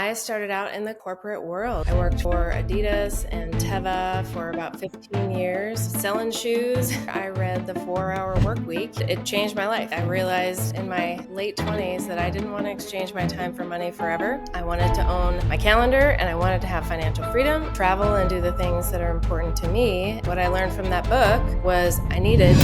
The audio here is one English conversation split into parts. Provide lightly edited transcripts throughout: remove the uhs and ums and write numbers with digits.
I started out in the corporate world. I worked for Adidas and Teva for about 15 years, selling shoes. I read the 4-Hour Workweek. It changed my life. I realized in my late 20s that I didn't want to exchange my time for money forever. I wanted to own my calendar and I wanted to have financial freedom, travel and do the things that are important to me. What I learned from that book was I needed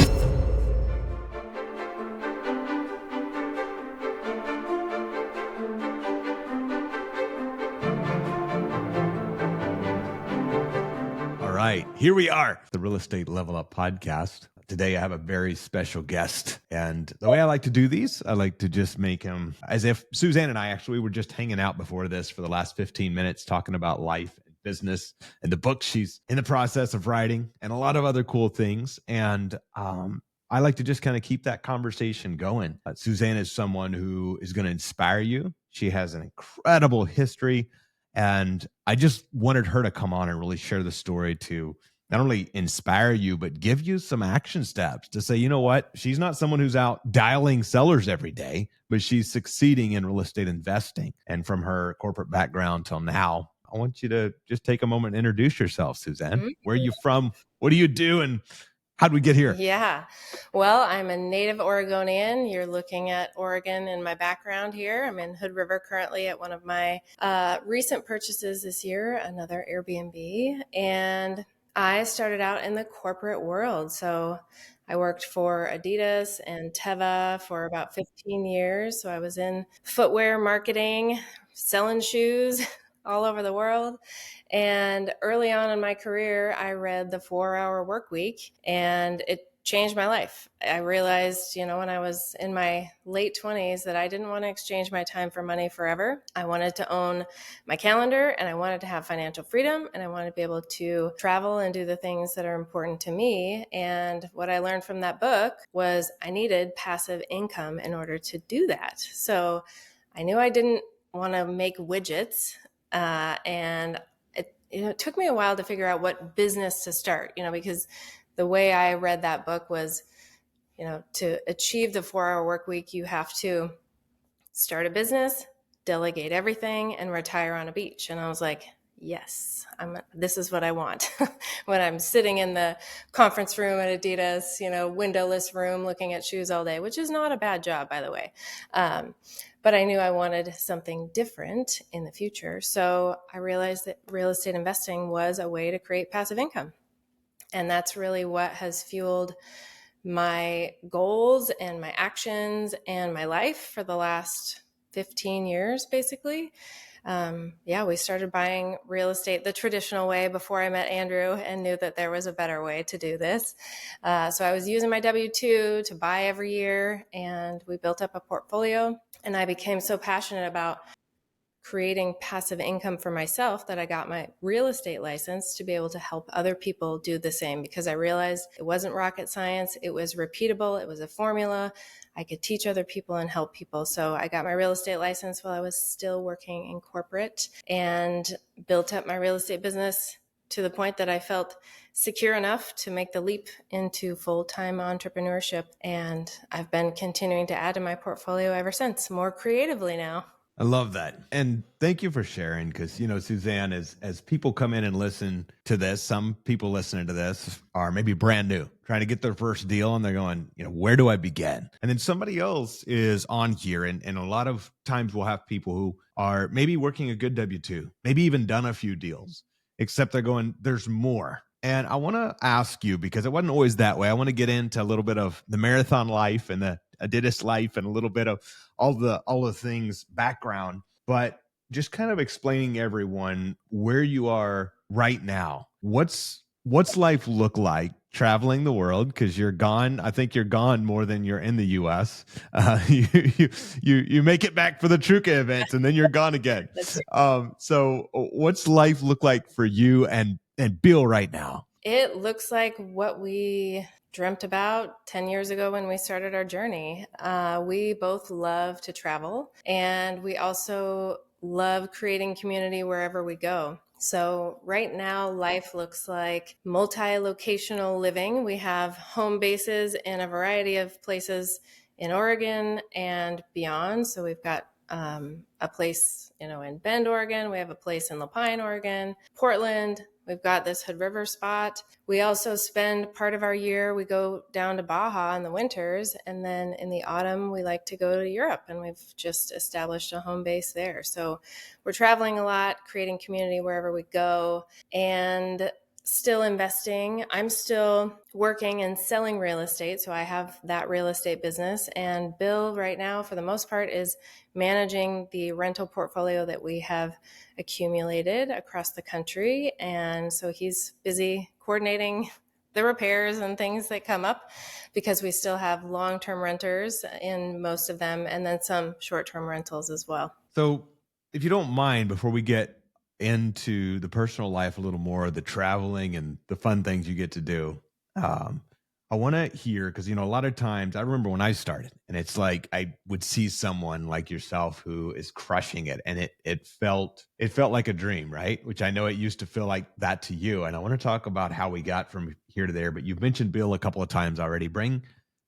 All right, here we are, the Real Estate Level Up podcast. Today I have a very special guest, and the way I like to do these, I like to just make them as if Suzanne and I actually were just hanging out before this for the last 15 minutes talking about life and business and the book she's in the process of writing and a lot of other cool things. And I like to just kind of keep that conversation going. Suzanne is someone who is going to inspire you. She has an incredible history. And I just wanted her to come on and really share the story to not only inspire you, but give you some action steps to say, you know what, she's not someone who's out dialing sellers every day, but she's succeeding in real estate investing. And from her corporate background till now, I want you to just take a moment and introduce yourself, Suzanne. Mm-hmm. Where are you from? What do you do? And how'd we get here? Yeah. Well, I'm a native Oregonian. You're looking at Oregon in my background here. I'm in Hood River currently at one of my recent purchases this year, another Airbnb. And I started out in the corporate world. So I worked for Adidas and Teva for about 15 years. So I was in footwear marketing, selling shoes all over the world. And early on in my career, I read the 4-Hour Workweek, and it changed my life. I realized, when I was in my late 20s that I didn't want to exchange my time for money forever. I wanted to own my calendar and I wanted to have financial freedom and I wanted to be able to travel and do the things that are important to me. And what I learned from that book was I needed passive income in order to do that. So I knew I didn't want to make widgets, and it took me a while to figure out what business to start, because the way I read that book was, to achieve the 4-Hour Workweek, you have to start a business, delegate everything, and retire on a beach. And I was like, yes, this is what I want. When I'm sitting in the conference room at Adidas, windowless room looking at shoes all day, which is not a bad job, by the way. But I knew I wanted something different in the future. So I realized that real estate investing was a way to create passive income. And that's really what has fueled my goals and my actions and my life for the last 15 years, basically. We started buying real estate the traditional way before I met Andrew and knew that there was a better way to do this. So I was using my W-2 to buy every year, and we built up a portfolio. And I became so passionate about creating passive income for myself that I got my real estate license to be able to help other people do the same, because I realized it wasn't rocket science. It was repeatable. It was a formula. I could teach other people and help people. So I got my real estate license while I was still working in corporate and built up my real estate business to the point that I felt secure enough to make the leap into full-time entrepreneurship. And I've been continuing to add to my portfolio ever since, more creatively now. I love that. And thank you for sharing, because, Suzanne, as people come in and listen to this, some people listening to this are maybe brand new, trying to get their first deal, and they're going, where do I begin? And then somebody else is on here, and a lot of times we'll have people who are maybe working a good W-2, maybe even done a few deals, except they're going, there's more. And I want to ask you, because it wasn't always that way, I want to get into a little bit of the marathon life and the Adidas life and a little bit of all the things background, but just kind of explaining everyone where you are right now. What's life look like traveling the world? Because you're gone. I think you're gone more than you're in the U.S. You make it back for the Truca events and then you're gone again. So what's life look like for you and Bill right now? It looks like what we dreamt about 10 years ago when we started our journey. We both love to travel, and we also love creating community wherever we go. So right now, life looks like multi-locational living. We have home bases in a variety of places in Oregon and beyond. So we've got a place, in Bend, Oregon. We have a place in Lapine, Oregon, Portland. We've got this Hood River spot. We also spend part of our year, we go down to Baja in the winters. And then in the autumn, we like to go to Europe, and we've just established a home base there. So we're traveling a lot, creating community wherever we go, and still investing. I'm still working and selling real estate. So I have that real estate business. And Bill, right now, for the most part, is managing the rental portfolio that we have accumulated across the country. And so he's busy coordinating the repairs and things that come up, because we still have long-term renters in most of them, and then some short-term rentals as well. So, if you don't mind, before we get into the personal life a little more, the traveling and the fun things you get to do, um, I want to hear, because a lot of times I remember when I started, and it's like I would see someone like yourself who is crushing it, and it felt like a dream, right? Which I know it used to feel like that to you, and I want to talk about how we got from here to there. But you've mentioned Bill a couple of times already. Bring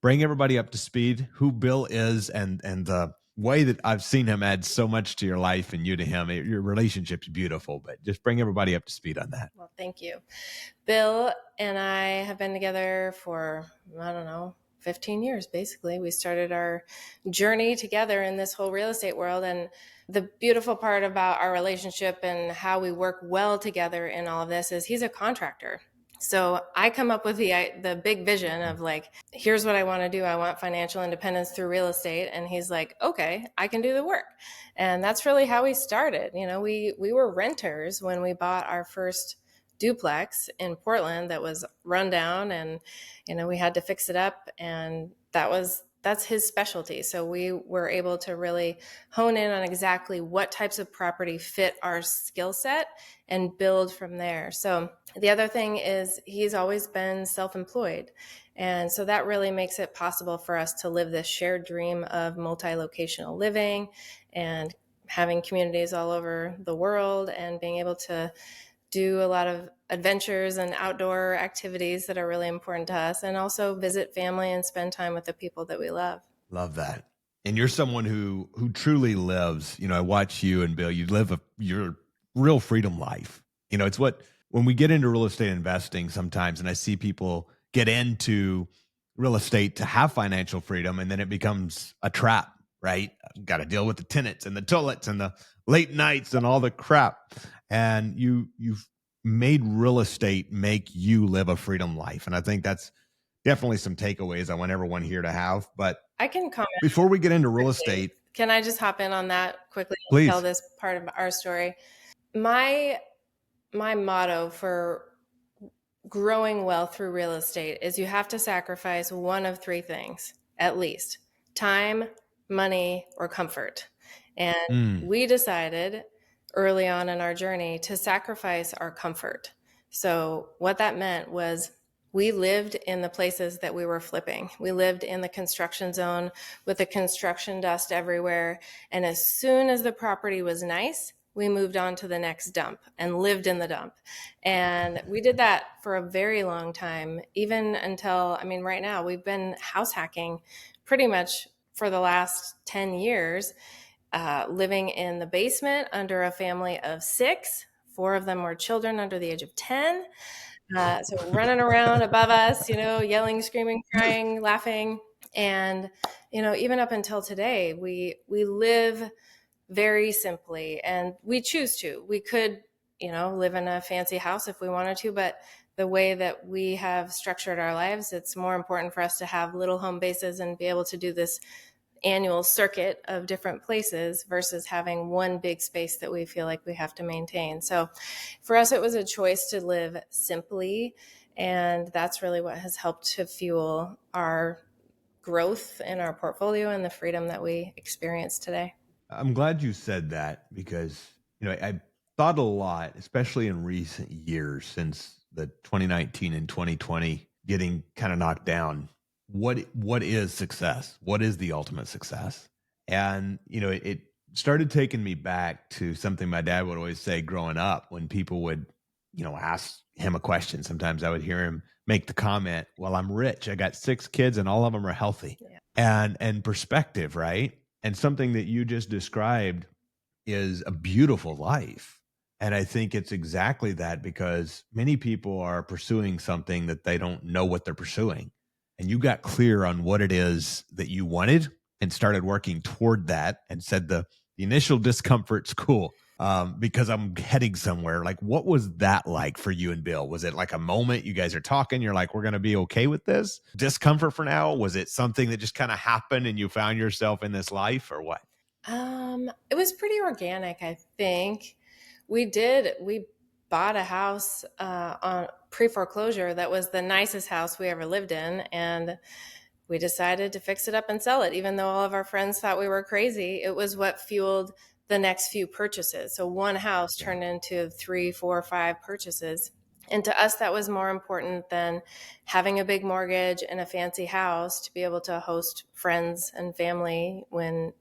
everybody up to speed, who Bill is, and the way that I've seen him add so much to your life and you to him. Your relationship's beautiful, but just bring everybody up to speed on that. Well, thank you. Bill and I have been together for, I don't know, 15 years, basically. We started our journey together in this whole real estate world. And the beautiful part about our relationship and how we work well together in all of this is he's a contractor. So I come up with the big vision of like, here's what I want to do. I want financial independence through real estate. And he's like, okay, I can do the work. And that's really how we started. We were renters when we bought our first duplex in Portland that was run down, and we had to fix it up, and that's his specialty. So we were able to really hone in on exactly what types of property fit our skill set and build from there. So the other thing is he's always been self-employed. And so that really makes it possible for us to live this shared dream of multi-locational living and having communities all over the world, and being able to do a lot of adventures and outdoor activities that are really important to us, and also visit family and spend time with the people that we love. Love that. And you're someone who truly lives, I watch you and Bill, you live your real freedom life. It's what, when we get into real estate investing sometimes, and I see people get into real estate to have financial freedom, and then it becomes a trap, right? Got to deal with the tenants and the toilets and the late nights and all the crap. And you've made real estate make you live a freedom life. And I think that's definitely some takeaways I want everyone here to have. But I can comment. Before we get into real estate, can I just hop in on that quickly and please tell this part of our story? My motto for growing wealth through real estate is you have to sacrifice one of three things, at least: time, money, or comfort. And we decided early on in our journey to sacrifice our comfort. So what that meant was we lived in the places that we were flipping. We lived in the construction zone with the construction dust everywhere. And as soon as the property was nice, we moved on to the next dump and lived in the dump. And we did that for a very long time, even until, right now we've been house hacking pretty much for the last 10 years, living in the basement under a family of 6. 4 of them were children under the age of 10. So running around above us, yelling, screaming, crying, laughing. And, even up until today, we live very simply, and we choose to. We could, live in a fancy house if we wanted to, but the way that we have structured our lives, it's more important for us to have little home bases and be able to do this annual circuit of different places versus having one big space that we feel like we have to maintain. So for us, it was a choice to live simply, and that's really what has helped to fuel our growth in our portfolio and the freedom that we experience today. I'm glad you said that, because I thought a lot, especially in recent years since the 2019 and 2020 getting kind of knocked down. What is success? What is the ultimate success? And it started taking me back to something my dad would always say growing up when people would ask him a question. Sometimes I would hear him make the comment, well, I'm rich, I got 6 kids and all of them are healthy. Yeah. And perspective, right? And something that you just described is a beautiful life. And I think it's exactly that, because many people are pursuing something that they don't know what they're pursuing. And you got clear on what it is that you wanted and started working toward that, and said the initial discomfort's cool, because I'm heading somewhere. Like, what was that like for you and Bill? Was it like a moment you guys are talking, you're like, we're going to be okay with this discomfort for now? Was it something that just kind of happened and you found yourself in this life, or what? It was pretty organic, I think. We bought a house on pre-foreclosure that was the nicest house we ever lived in, and we decided to fix it up and sell it, even though all of our friends thought we were crazy. It was what fueled the next few purchases. So one house Yeah. turned into 3, 4, 5 purchases. And to us, that was more important than having a big mortgage and a fancy house to be able to host friends and family when,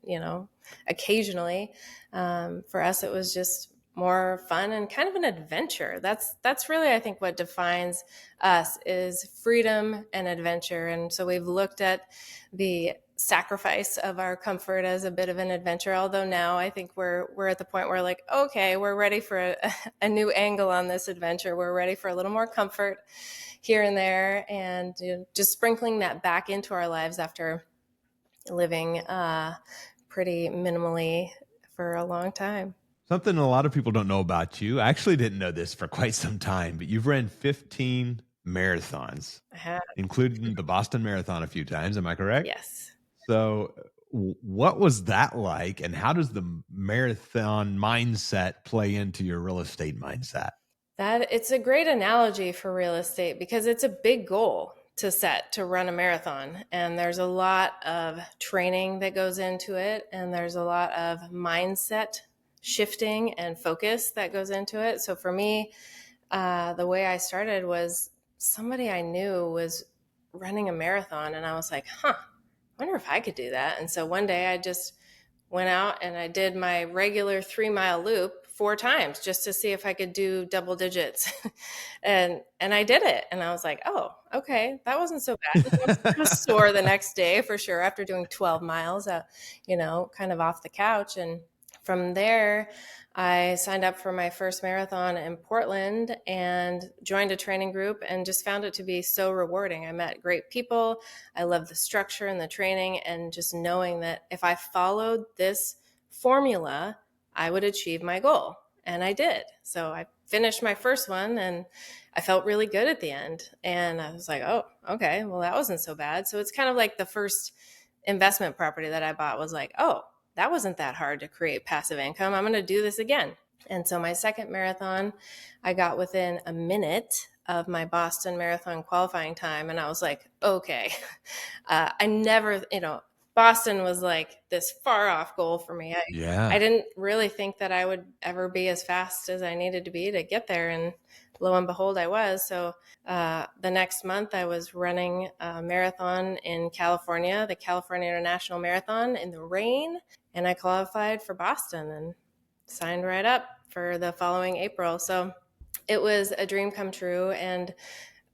occasionally. For us, it was just more fun and kind of an adventure. That's really, I think, what defines us is freedom and adventure. And so we've looked at the sacrifice of our comfort as a bit of an adventure. Although now I think we're at the point where, like, okay, we're ready for a new angle on this adventure. We're ready for a little more comfort here and there, and just sprinkling that back into our lives after living pretty minimally for a long time. Something a lot of people don't know about you. I actually didn't know this for quite some time, but you've ran 15 marathons, I have, including the Boston Marathon a few times. Am I correct? yes. So, what was that like, and how does the marathon mindset play into your real estate mindset? That it's a great analogy for real estate because it's a big goal to set to run a marathon, and there's a lot of training that goes into it, and there's a lot of mindset shifting and focus that goes into it. So for me, the way I started was somebody I knew was running a marathon, and I was like, huh, I wonder if I could do that. And so one day I just went out and I did my regular 3 mile loop 4 times just to see if I could do double digits. And I did it. And I was like, oh, okay, that wasn't so bad. I was sore the next day for sure after doing 12 miles, kind of off the couch. And from there, I signed up for my first marathon in Portland and joined a training group and just found it to be so rewarding. I met great people. I love the structure and the training, and just knowing that if I followed this formula, I would achieve my goal. And I did. So I finished my first one and I felt really good at the end. And I was like, oh, okay, well, that wasn't so bad. So it's kind of like the first investment property that I bought was like, oh, that wasn't that hard to create passive income. I'm going to do this again. And so my second marathon, I got within a minute of my Boston Marathon qualifying time. And I was like, okay, I never, Boston was like this far off goal for me. I Yeah. didn't really think that I would ever be as fast as I needed to be to get there. And lo and behold, I was. So the next month, I was running a marathon in California, the California International Marathon, in the rain. And I qualified for Boston and signed right up for the following April. So it was a dream come true and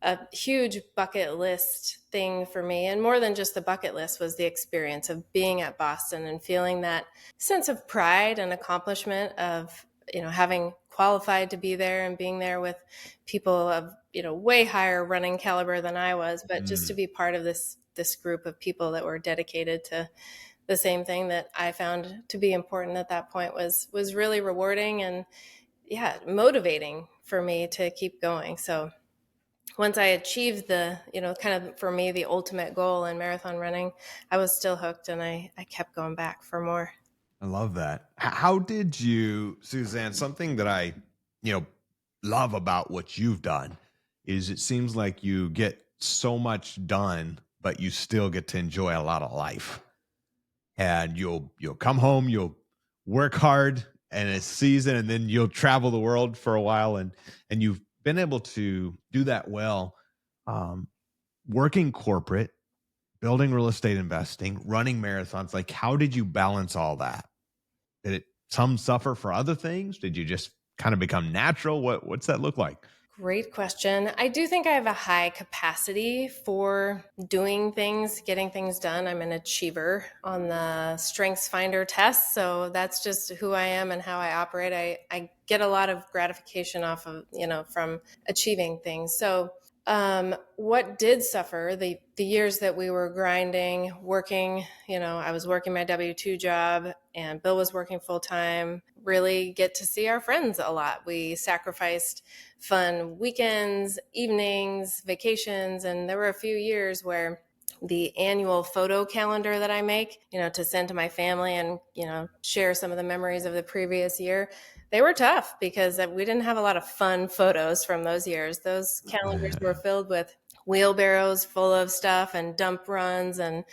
a huge bucket list thing for me. And more than just the bucket list was the experience of being at Boston and feeling that sense of pride and accomplishment of, having qualified to be there and being there with people of, way higher running caliber than I was, but just to Mm. be part of this group of people that were dedicated to the same thing that I found to be important at that point was really rewarding and, yeah, motivating for me to keep going. So once I achieved the, kind of for me, the ultimate goal in marathon running, I was still hooked and I kept going back for more. I love that. How did you, Suzanne? Something that I, you know, love about what you've done is it seems like you get so much done, but you still get to enjoy a lot of life. And you'll come home, you'll work hard, and it's season, and then you'll travel the world for a while, and you've been able to do that well. Um, Working corporate, building real estate investing, running marathons. Like, how did you balance all that? Did it some suffer for other things? Did you just kind of become natural? What's that look like? Great question. I do think I have a high capacity for doing things, getting things done. I'm an achiever on the Strengths Finder test. So that's just who I am and how I operate. I get a lot of gratification off of, from achieving things. So what did suffer the years that we were grinding, working, I was working my W-2 job and Bill was working full time, really get to see our friends a lot. We sacrificed fun weekends, evenings, vacations, and there were a few years where the annual photo calendar that I make, to send to my family and, share some of the memories of the previous year, they were tough because we didn't have a lot of fun photos from those years. Those calendars were filled with wheelbarrows full of stuff and dump runs and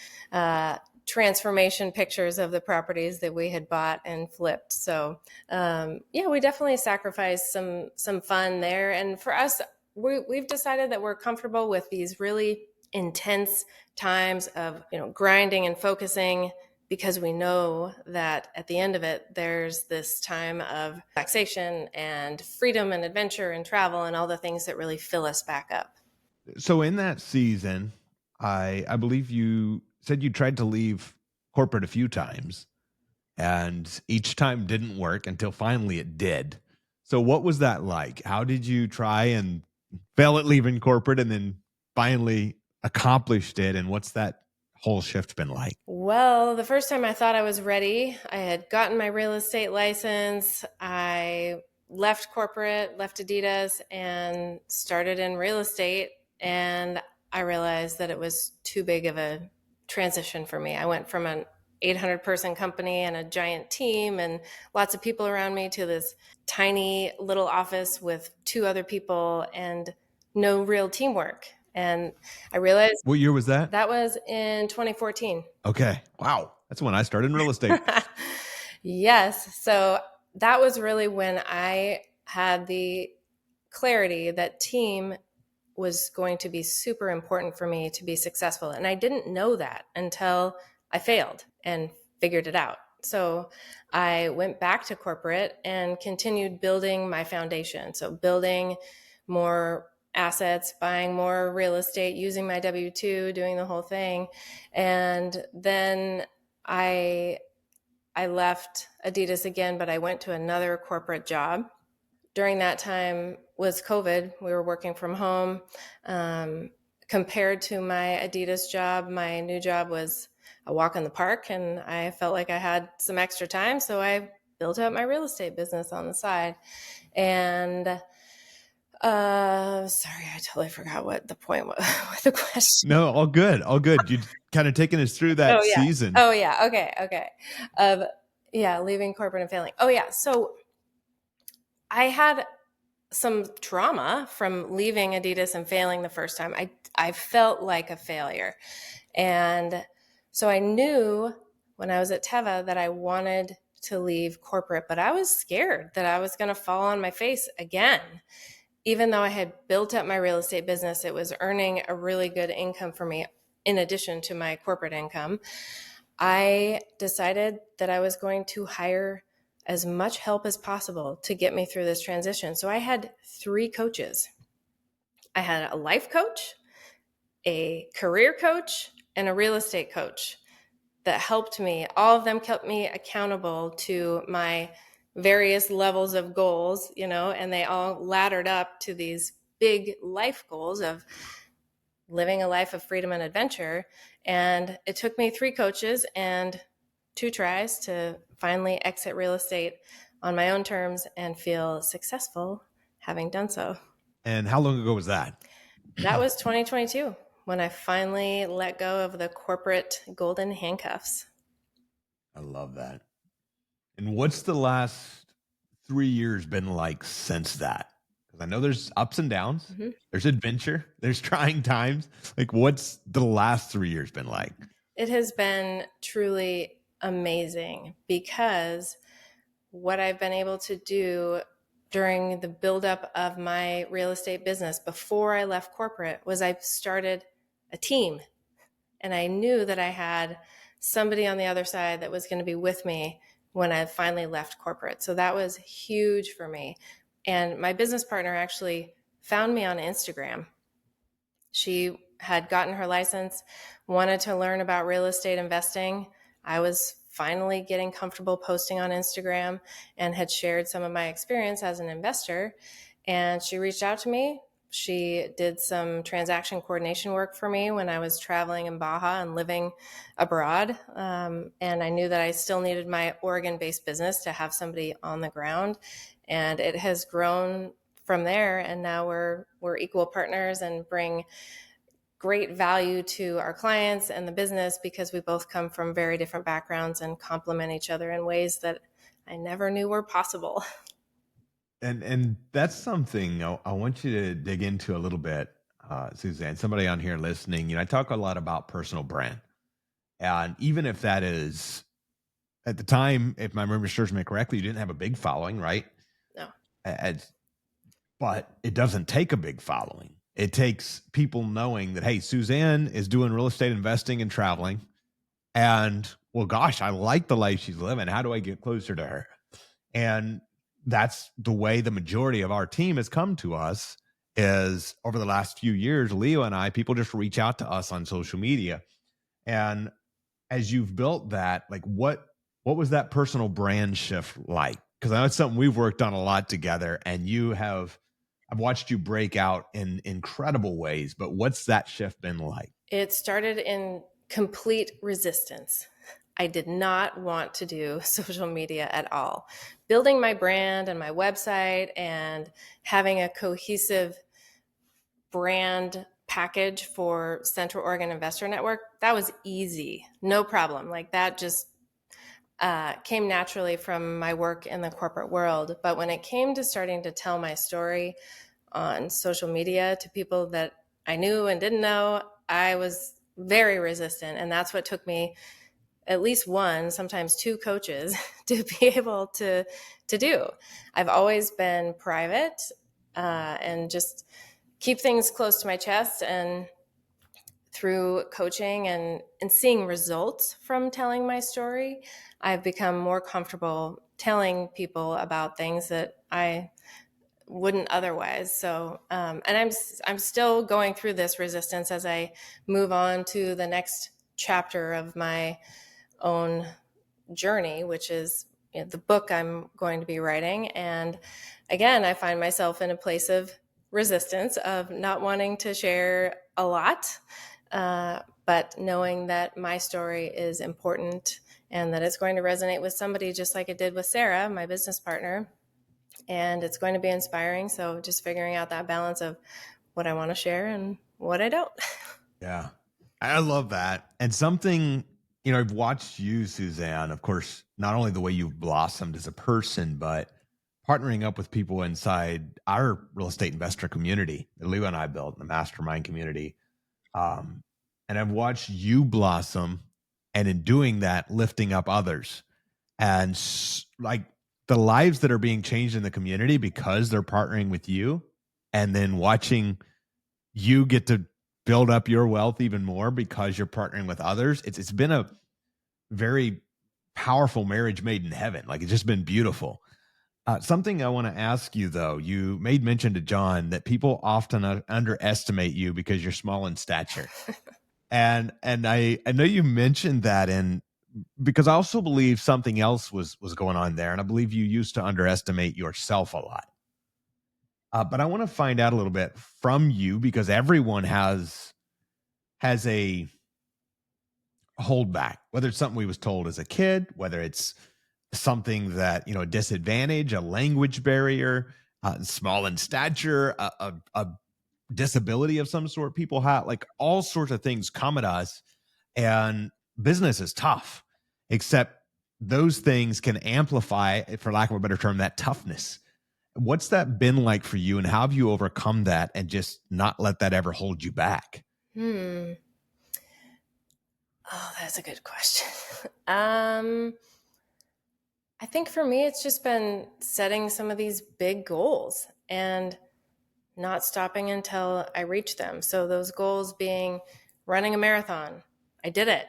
transformation pictures of the properties that we had bought and flipped. So yeah, we definitely sacrificed some fun there. And for us, we've decided that we're comfortable with these really intense times of grinding and focusing, because we know that at the end of it, there's this time of relaxation and freedom and adventure and travel and all the things that really fill us back up. So in that season, I believe you said you tried to leave corporate a few times, and each time didn't work until finally it did. So what was that like? How did you try and fail at leaving corporate and then finally accomplished it? And what's that whole shift been like? Well, the first time I thought I was ready, I had gotten my real estate license. I left corporate, left Adidas, and started in real estate. And I realized that it was too big of a transition for me. I went from an 800-person company and a giant team and lots of people around me to this tiny little office with two other people and no real teamwork. And I realized What year was that? that was in 2014. Okay. Wow. That's when I started in real estate. Yes. So that was really when I had the clarity that team was going to be super important for me to be successful. And I didn't know that until I failed and figured it out. So I went back to corporate and continued building my foundation. So building more assets, buying more real estate, using my W-2, doing the whole thing. And then I left Adidas again, but I went to another corporate job. During that time was COVID. We were working from home. Compared to my Adidas job, my new job was a walk in the park, and I felt like I had some extra time, so I built out my real estate business on the side. And sorry, I totally forgot what the point was with the question. No, all good. All good. You kind of taking us through that Oh yeah. season. Oh yeah. Okay. Yeah, leaving corporate and failing. Oh yeah. So I had some trauma from leaving Adidas and failing the first time. I felt like a failure. And so I knew when I was at Teva that I wanted to leave corporate, but I was scared that I was going to fall on my face again. Even though I had built up my real estate business, it was earning a really good income for me in addition to my corporate income. I decided that I was going to hire as much help as possible to get me through this transition. So I had 3 coaches. I had a life coach, a career coach, and a real estate coach that helped me. All of them kept me accountable to my various levels of goals, and they all laddered up to these big life goals of living a life of freedom and adventure. And it took me 3 coaches and 2 tries to finally exit real estate on my own terms and feel successful having done so. And how long ago was that? That was 2022 when I finally let go of the corporate golden handcuffs. I love that. And what's the last 3 years been like since that? Because I know there's ups and downs, there's adventure, there's trying times. Like, what's the last 3 years been like? It has been truly amazing because what I've been able to do during the buildup of my real estate business before I left corporate was I started a team. And I knew that I had somebody on the other side that was going to be with me when I finally left corporate. So that was huge for me. And my business partner actually found me on Instagram. She had gotten her license, wanted to learn about real estate investing. I was finally getting comfortable posting on Instagram and had shared some of my experience as an investor. And she reached out to me. She did some transaction coordination work for me when I was traveling in Baja and living abroad. And I knew that I still needed my Oregon based business to have somebody on the ground. And it has grown from there. And now we're equal partners and bring great value to our clients and the business because we both come from very different backgrounds and complement each other in ways that I never knew were possible. And that's something I want you to dig into a little bit, Suzanne. Somebody on here listening, I talk a lot about personal brand, and even if that is at the time, if my memory serves me correctly, you didn't have a big following, right? No. As, but it doesn't take a big following. It takes people knowing that, hey, Suzanne is doing real estate investing and traveling, and well, gosh, I like the life she's living. How do I get closer to her? And that's the way the majority of our team has come to us is over the last few years, Leo and I, people just reach out to us on social media. And as you've built that, like what was that personal brand shift like? Because I know it's something we've worked on a lot together, and I've watched you break out in incredible ways, but what's that shift been like? It started in complete resistance. I did not want to do social media at all. Building my brand and my website and having a cohesive brand package for Central Oregon Investor Network, that was easy. No problem. Like that just came naturally from my work in the corporate world. But when it came to starting to tell my story on social media to people that I knew and didn't know, I was very resistant. And that's what took me at least one, sometimes two coaches to be able to do. I've always been private and just keep things close to my chest. And through coaching and seeing results from telling my story, I've become more comfortable telling people about things that I wouldn't otherwise. So, and I'm still going through this resistance as I move on to the next chapter of my own journey, which is the book I'm going to be writing. And again, I find myself in a place of resistance of not wanting to share a lot, but knowing that my story is important and that it's going to resonate with somebody just like it did with Sarah, my business partner. And it's going to be inspiring. So just figuring out that balance of what I want to share and what I don't. Yeah. I love that. And something, I've watched you, Suzanne, of course, not only the way you've blossomed as a person, but partnering up with people inside our real estate investor community that Leo and I built, the mastermind community. Um, and I've watched you blossom, and in doing that, lifting up others. And like the lives that are being changed in the community because they're partnering with you, and then watching you get to build up your wealth even more because you're partnering with others. It's been a very powerful marriage made in heaven. Like it's just been beautiful. Something I want to ask you though, you made mention to John that people often underestimate you because you're small in stature. And I know you mentioned that, and because I also believe something else was going on there, and I believe you used to underestimate yourself a lot. But I want to find out a little bit from you because everyone has a holdback, whether it's something we was told as a kid, whether it's something that a disadvantage, a language barrier, small in stature, a disability of some sort. People have like all sorts of things come at us, and business is tough. Except those things can amplify, for lack of a better term, that toughness. What's that been like for you, and how have you overcome that and just not let that ever hold you back? Hmm. Oh, that's a good question. I think for me, it's just been setting some of these big goals and not stopping until I reach them. So those goals being running a marathon, I did it.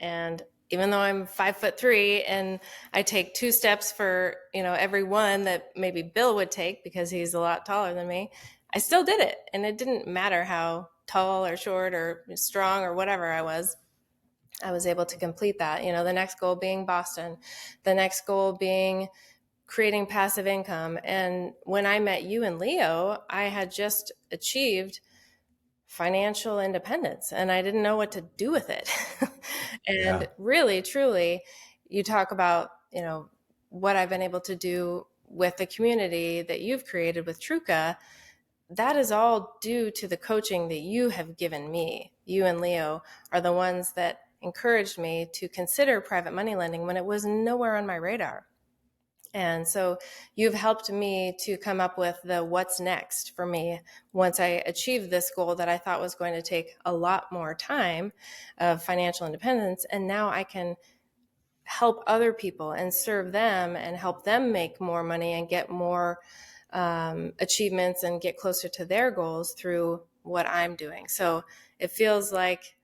And even though I'm 5'3" and I take 2 steps for, every one that maybe Bill would take because he's a lot taller than me, I still did it. And it didn't matter how tall or short or strong or whatever I was able to complete that. The next goal being Boston, the next goal being creating passive income. And when I met you and Leo, I had just achieved financial independence and I didn't know what to do with it. Yeah. And really, truly, you talk about, what I've been able to do with the community that you've created with Truca. That is all due to the coaching that you have given me. You and Leo are the ones that encouraged me to consider private money lending when it was nowhere on my radar. And so you've helped me to come up with the what's next for me once I achieved this goal that I thought was going to take a lot more time of financial independence. And now I can help other people and serve them and help them make more money and get more achievements and get closer to their goals through what I'm doing. So it feels like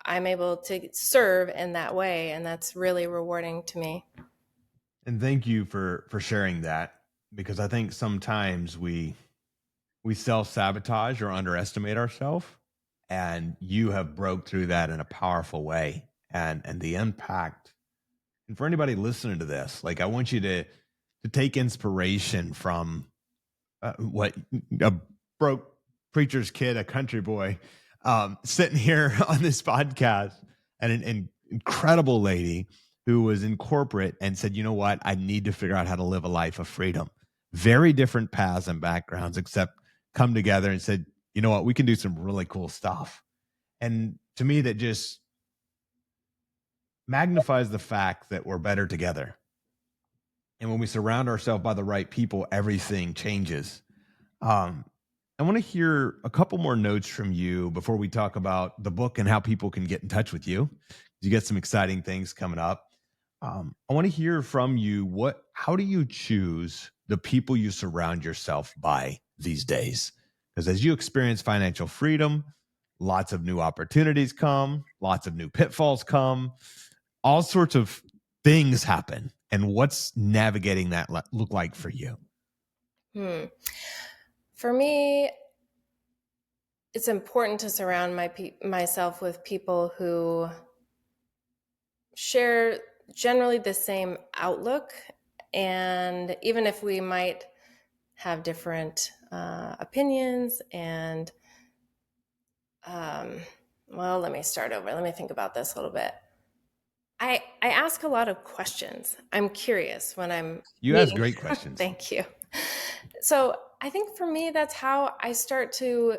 I'm able to serve in that way. And that's really rewarding to me. And thank you for sharing that, because I think sometimes we self-sabotage or underestimate ourselves, and you have broke through that in a powerful way. And the impact, and for anybody listening to this, like, I want you to take inspiration from what a broke preacher's kid, a country boy, sitting here on this podcast, and an incredible lady who was in corporate and said, you know what, I need to figure out how to live a life of freedom. Very different paths and backgrounds, except come together and said, you know what, we can do some really cool stuff. And to me, that just magnifies the fact that we're better together. And when we surround ourselves by the right people, everything changes. Um, I want to hear a couple more notes from you before we talk about the book and how people can get in touch with you. You get some exciting things coming up. I want to hear from you. How do you choose the people you surround yourself by these days? Because as you experience financial freedom, lots of new opportunities come, lots of new pitfalls come, all sorts of things happen. And what's navigating that look like for you? For me, it's important to surround myself with people who share generally the same outlook. And even if we might have different opinions and, well, let me start over. Let me think about this a little bit. I ask a lot of questions. I'm curious when I'm You ask meeting. great questions. Thank you. So I think for me, that's how I start to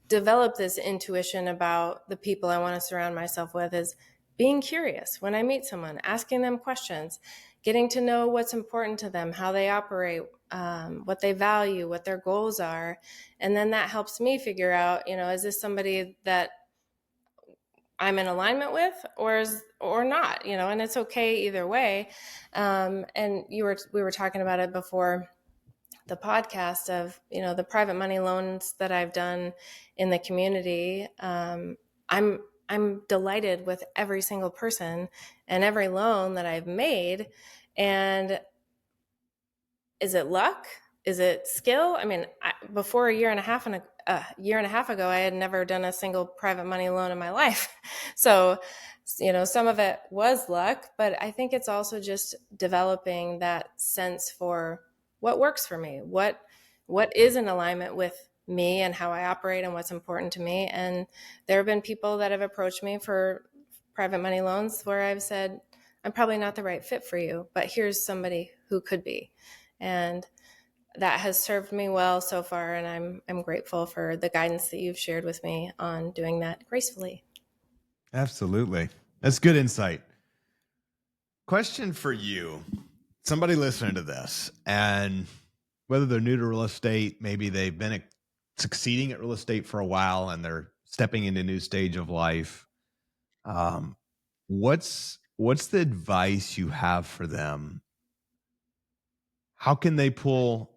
develop this intuition about the people I want to surround myself with, is being curious when I meet someone, asking them questions, getting to know what's important to them, how they operate, what they value, what their goals are. And then that helps me figure out, is this somebody that I'm in alignment with, or not, and it's okay either way. And we were talking about it before the podcast of, the private money loans that I've done in the community. I'm delighted with every single person and every loan that I've made. And is it luck? Is it skill? I mean, before a year and a half ago, I had never done a single private money loan in my life. So, some of it was luck, but I think it's also just developing that sense for what works for me, what is in alignment with me and how I operate and what's important to me. And there have been people that have approached me for private money loans where I've said, I'm probably not the right fit for you, but here's somebody who could be. And that has served me well so far, and I'm grateful for the guidance that you've shared with me on doing that gracefully. Absolutely. That's good insight. Question for you. Somebody listening to this, and whether they're new to real estate, maybe they've been succeeding at real estate for a while and they're stepping into a new stage of life. What's the advice you have for them? How can they pull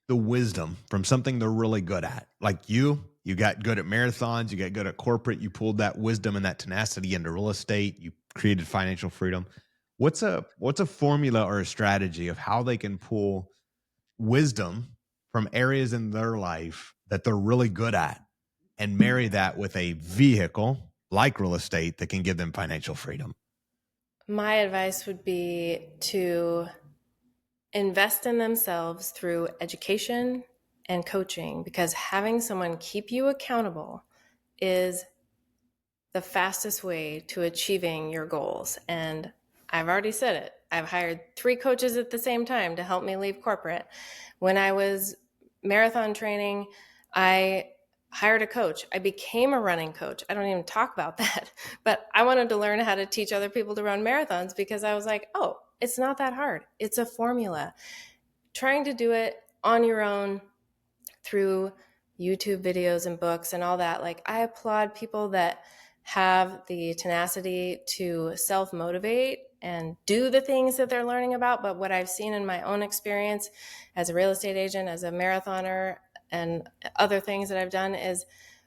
the wisdom from something they're really good at? Like you got good at marathons, you got good at corporate, you pulled that wisdom and that tenacity into real estate. You created financial freedom. What's a formula or a strategy of how they can pull wisdom from areas in their life that they're really good at and marry that with a vehicle like real estate that can give them financial freedom? My advice would be to invest in themselves through education and coaching, because having someone keep you accountable is the fastest way to achieving your goals. And I've already said it. I've hired 3 coaches at the same time to help me leave corporate. When I was marathon training, I hired a coach. I became a running coach. I don't even talk about that, but I wanted to learn how to teach other people to run marathons because I was like, oh, it's not that hard. It's a formula. Trying to do it on your own through YouTube videos and books and all that, like, I applaud people that have the tenacity to self-motivate and do the things that they're learning about. But what I've seen in my own experience as a real estate agent, as a marathoner, and other things that I've done is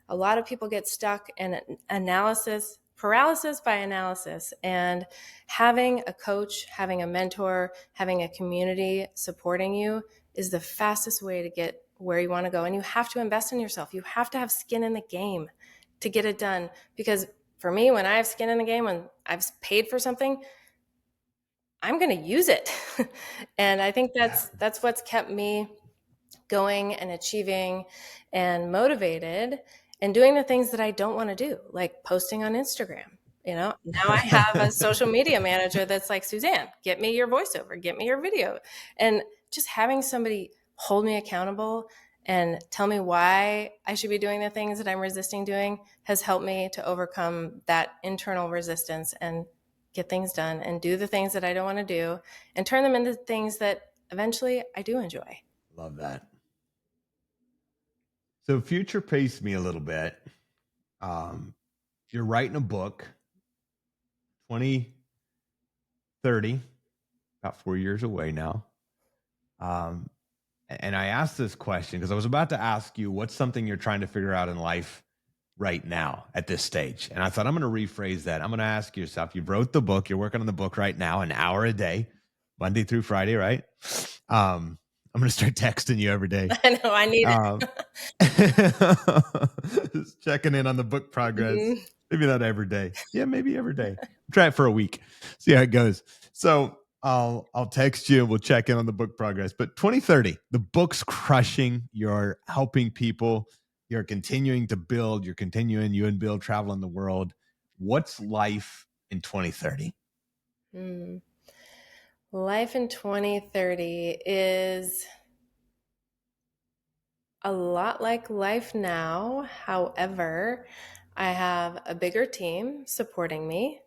a lot of people get stuck in analysis paralysis by analysis. And having a coach, having a mentor, having a community supporting you is the fastest way to get where you want to go. And you have to invest in yourself. You have to have skin in the game to get it done. Because for me, when I have skin in the game, when I've paid for something, I'm going to use it. And I think Yeah. that's what's kept me going and achieving and motivated and doing the things that I don't want to do, like posting on Instagram. Now I have a social media manager that's like, Suzanne, get me your voiceover, get me your video. And just having somebody hold me accountable and tell me why I should be doing the things that I'm resisting doing has helped me to overcome that internal resistance and get things done and do the things that I don't want to do and turn them into things that eventually I do enjoy. Love that. So future paced me a little bit. You're writing a book, 2030, about 4 years away now. Um, and I asked this question because I was about to ask you, what's something you're trying to figure out in life right now at this stage? And I thought, I'm going to rephrase that. I'm going to ask yourself, you wrote the book, you're working on the book right now, an hour a day, Monday through Friday, right? I'm going to start texting you every day. I know, I need Um, just checking in on the book progress. it. Maybe not every day. Yeah, maybe every day. Try it for a week. See how it goes. So I'll text you and we'll check in on the book progress. But 2030, the book's crushing. You're helping people. You're continuing to build. You and Bill traveling the world. What's life in 2030? Life in 2030 is a lot like life now. However, I have a bigger team supporting me,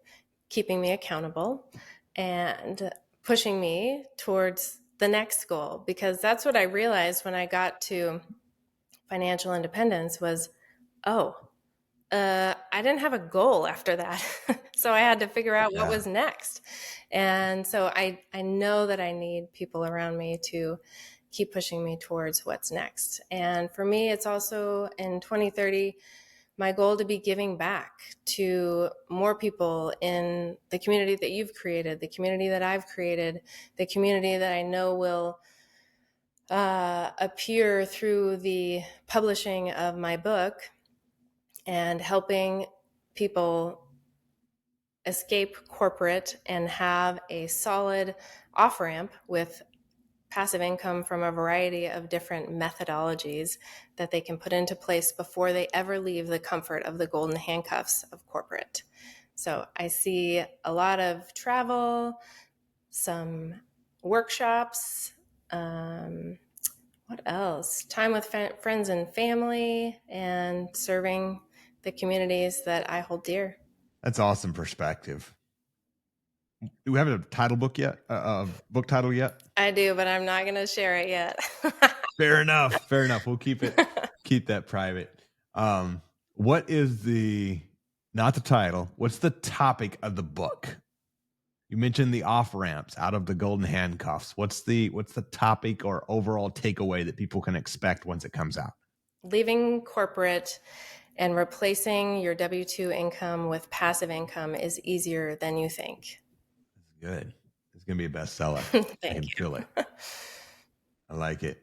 keeping me accountable, and pushing me towards the next goal. Because that's what I realized when I got to financial independence was, oh, I didn't have a goal after that. So I had to figure out what Yeah, was next. And so I know that I need people around me to keep pushing me towards what's next. And for me, it's also in 2030, my goal to be giving back to more people in the community that you've created, the community that I've created, the community that I know will appear through the publishing of my book, and helping people escape corporate and have a solid off ramp with passive income from a variety of different methodologies that they can put into place before they ever leave the comfort of the golden handcuffs of corporate. So I see a lot of travel, some workshops, what else? Time with friends and family, and serving the communities that I hold dear. that's awesome perspective. Do we have a title book yet? Book title yet? I do, but I'm not going to share it yet. Fair enough. Fair enough. We'll keep that private. What is not the title? What's the topic of the book? You mentioned the off ramps out of the golden handcuffs. What's the topic or overall takeaway that people can expect once it comes out? Leaving corporate And replacing your W-2 income with passive income is easier than you think. Good. It's going to be a bestseller. I can Thank feel it. you. I like it.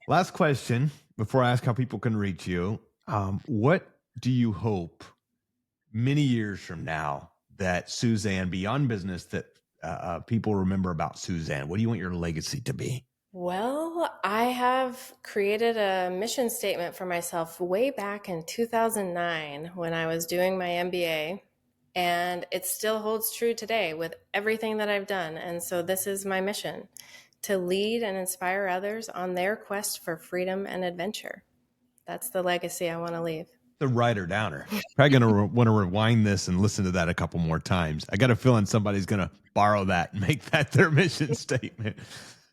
Last question before I ask how people can reach you. What do you hope many years from now that Suzanne, beyond business, that people remember about Suzanne? What do you want your legacy to be? Well, I have created a mission statement for myself way back in 2009 when I was doing my MBA, and it still holds true today with everything that I've done. And so this is my mission, to lead and inspire others on their quest for freedom and adventure. That's the legacy I want to leave. The writer downer. Probably going to want to rewind this and listen to that a couple more times. I got a feeling somebody's going to borrow that and make that their mission statement.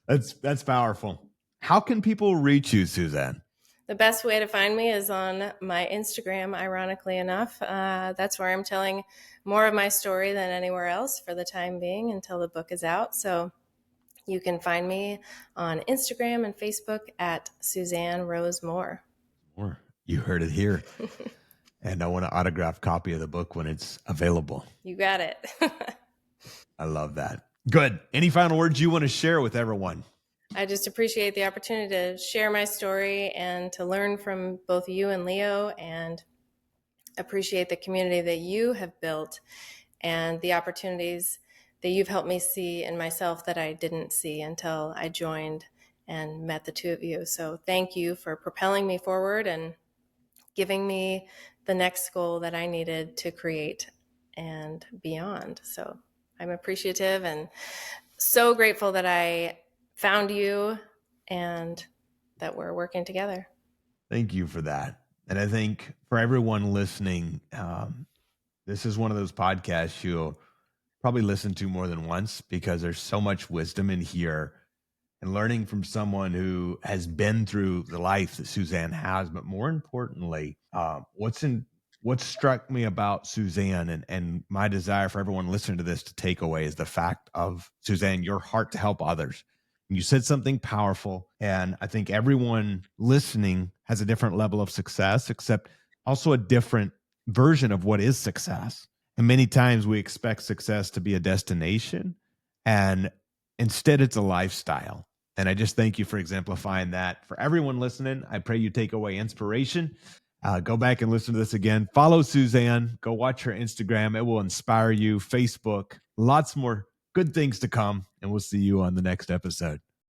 That's powerful. How can people reach you, Suzanne? The best way to find me is on my Instagram, ironically enough. That's where I'm telling more of my story than anywhere else for the time being until the book is out. So you can find me on Instagram and Facebook at Suzanne Rose Moore. You heard it here. And I want an autographed copy of the book when it's available. You got it. I love that. Good. Any final words you want to share with everyone? I just appreciate the opportunity to share my story and to learn from both you and Leo, and appreciate the community that you have built and the opportunities that you've helped me see in myself that I didn't see until I joined and met the two of you. So thank you for propelling me forward and giving me the next goal that I needed to create and beyond. So I'm appreciative and so grateful that I found you and that we're working together. Thank you for that. And I think for everyone listening, this is one of those podcasts you'll probably listen to more than once because there's so much wisdom in here, and learning from someone who has been through the life that Suzanne has. But more importantly, what struck me about Suzanne and my desire for everyone listening to this to take away is the fact of, Suzanne, your heart to help others. You said something powerful, and I think everyone listening has a different level of success, except also a different version of what is success. And many times we expect success to be a destination, and instead it's a lifestyle. And I just thank you for exemplifying that. For everyone listening, I pray you take away inspiration. Go back and listen to this again. Follow Suzanne. Go watch her Instagram. It will inspire you. Facebook. Lots more good things to come. And we'll see you on the next episode.